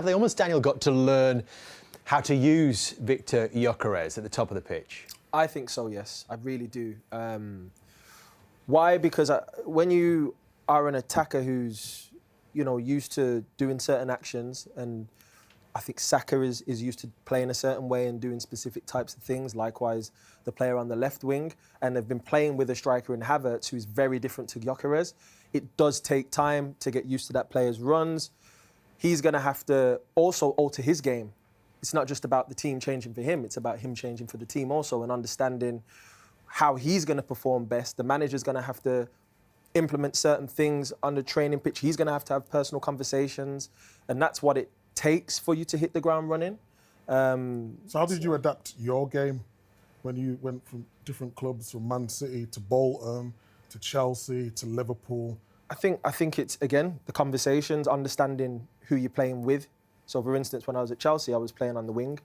They almost, Daniel, got to learn how to use Victor Gyökeres at the top of the pitch. I think so, yes. I really do. Why? Because when you are an attacker who's, used to doing certain actions, and I think Saka is used to playing a certain way and doing specific types of things. Likewise, the player on the left wing, and they've been playing with a striker in Havertz who's very different to Gyokeres. It does take time to get used to that player's runs. He's going to have to also alter his game. It's not just about the team changing for him, it's about him changing for the team also, and understanding how he's going to perform best. The manager's going to have to implement certain things on the training pitch. He's going to have personal conversations, and that's what it takes for you to hit the ground running. So how did you adapt your game when you went from different clubs, from Man City to Bolton to Chelsea to Liverpool? I think it's, again, the conversations, understanding who you're playing with. So, for instance, when I was at Chelsea, I was playing on the wing.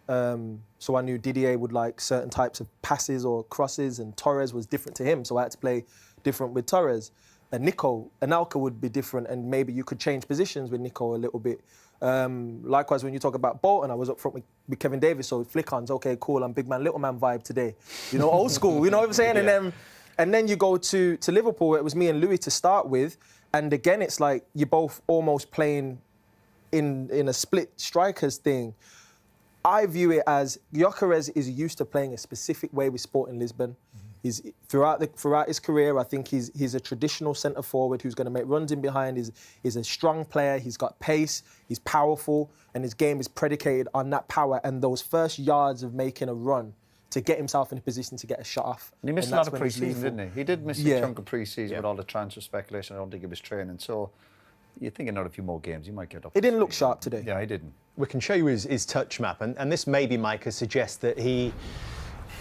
So I knew Didier would like certain types of passes or crosses, and Torres was different to him, so I had to play different with Torres. And Anelka would be different, and maybe you could change positions with Nico a little bit. Likewise, when you talk about Bolton, I was up front with Kevin Davis, so flick-ons, okay, cool, I'm big man, little man vibe today. Old school, you know what I'm saying? Yeah. And then you go to Liverpool, it was me and Louis to start with, and again, it's like you're both almost playing in a split strikers thing. I view it as Gyökeres is used to playing a specific way with Sporting Lisbon. He's throughout his career, I think he's a traditional centre forward who's going to make runs in behind. He's a strong player. He's got pace. He's powerful, and his game is predicated on that power and those first yards of making a run to get himself in a position to get a shot off. And he missed a lot of pre-season, didn't he? He did miss a chunk of pre-season with all the transfer speculation. I don't think he was training. So you think another few more games, he might get up. He didn't look sharp today. Yeah, he didn't. We can show you his touch map, and this maybe, Micah, suggests that he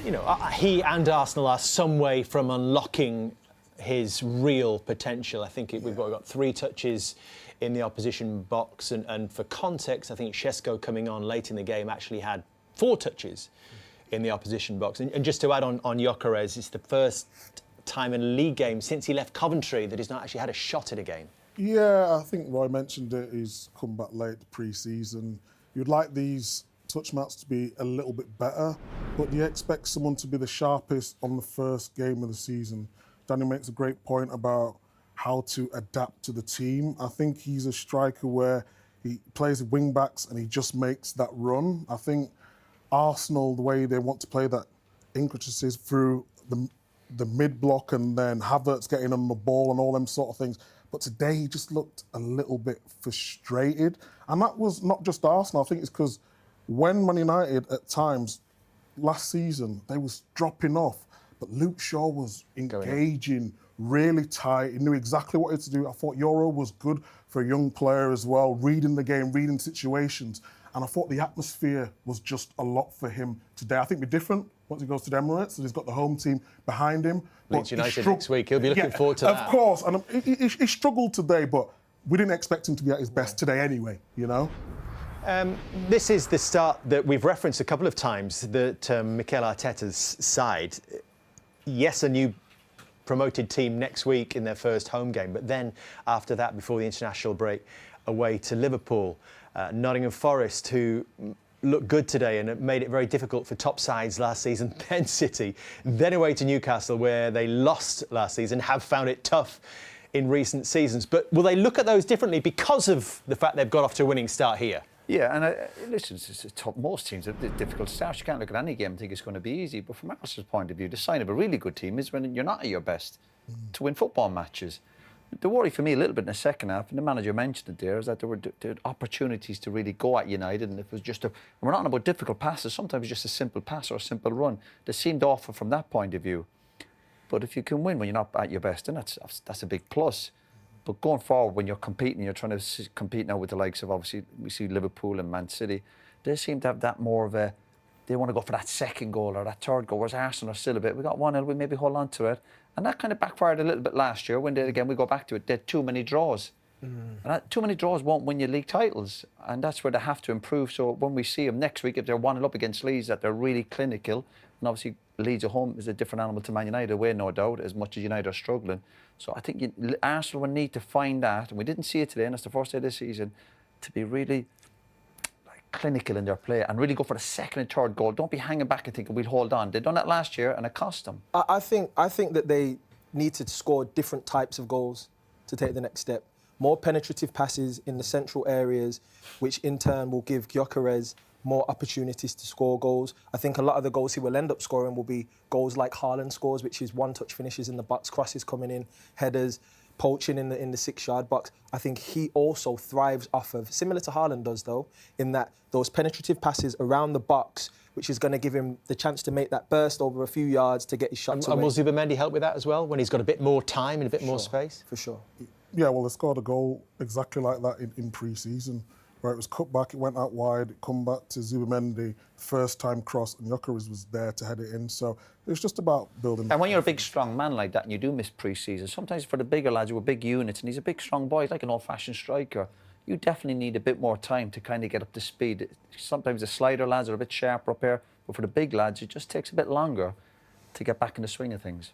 and Arsenal are some way from unlocking his real potential. I think we've got 3 touches in the opposition box, and for context, I think Šeško coming on late in the game actually had 4 touches in the opposition box. And just to add on Gyökeres, it's the first time in a league game since he left Coventry that he's not actually had a shot at a game. Yeah, I think Roy mentioned it. He's come back late pre-season. You'd like these touch maps to be a little bit better, but do you expect someone to be the sharpest on the first game of the season? Danny makes a great point about how to adapt to the team. I think he's a striker where he plays wing backs and he just makes that run. I think Arsenal, the way they want to play that intricacies through the mid-block and then Havertz getting on the ball and all them sort of things. But today he just looked a little bit frustrated. And that was not just Arsenal. I think it's because when Man United at times last season, they was dropping off, but Luke Shaw was engaging really tight. He knew exactly what he had to do. I thought Euro was good for a young player as well, reading the game, reading situations. And I thought the atmosphere was just a lot for him today. I think it'll be different once he goes to the Emirates and he's got the home team behind him. Leeds United next week. He'll be looking forward to that. Of course. And he struggled today, but we didn't expect him to be at his best today anyway, This is the start that we've referenced a couple of times, that Mikel Arteta's side. Yes, a new promoted team next week in their first home game, but then after that, before the international break, away to Liverpool. Nottingham Forest, who looked good today and it made it very difficult for top sides last season, then City, then away to Newcastle, where they lost last season, have found it tough in recent seasons. But will they look at those differently because of the fact they've got off to a winning start here? Yeah, and listen, it's tough. Most teams have difficult starts. You can't look at any game and think it's going to be easy. But from Arsenal's point of view, the sign of a really good team is when you're not at your best to win football matches. The worry for me a little bit in the second half, and the manager mentioned it there, is that there were opportunities to really go at United, and it was just we're not about difficult passes, sometimes it's just a simple pass or a simple run. They seemed awful from that point of view. But if you can win when you're not at your best, then that's a big plus. But going forward, when you're competing, you're trying to compete now with the likes of, obviously, we see Liverpool and Man City, they seem to have that more of a, they want to go for that second goal or that third goal, whereas Arsenal are still a bit, we got 1-0, we maybe hold on to it. And that kind of backfired a little bit last year when, we go back to it, they had too many draws. And too many draws won't win you league titles. And that's where they have to improve. So when we see them next week, if they're 1-0 up against Leeds, that they're really clinical. And obviously, Leeds at home is a different animal to Man United away, no doubt, as much as United are struggling. So I think Arsenal will need to find that, and we didn't see it today, and that's the first day of this season, to be really clinical in their play and really go for the second and third goal. Don't be hanging back and thinking we'll hold on. They've done that last year and it cost them. I think that they need to score different types of goals to take the next step. More penetrative passes in the central areas, which in turn will give Gyökeres more opportunities to score goals. I think a lot of the goals he will end up scoring will be goals like Haaland scores, which is one-touch finishes in the box, crosses coming in, headers, poaching in the 6-yard box. I think he also thrives off of, similar to Haaland does though, in that those penetrative passes around the box, which is going to give him the chance to make that burst over a few yards to get his shots away. And will Zubimendi help with that as well, when he's got a bit more time and a bit more space? For sure. Yeah, well, they scored a goal exactly like that in pre-season, where it was cut back, it went out wide, it come back to Zubimendi, first time cross, and Gyökeres was there to head it in. So it was just about building. And when you're a big, strong man like that and you do miss pre-season, sometimes for the bigger lads who are big units, and he's a big, strong boy, he's like an old-fashioned striker, you definitely need a bit more time to kind of get up to speed. Sometimes the slider lads are a bit sharper up here, but for the big lads, it just takes a bit longer to get back in the swing of things.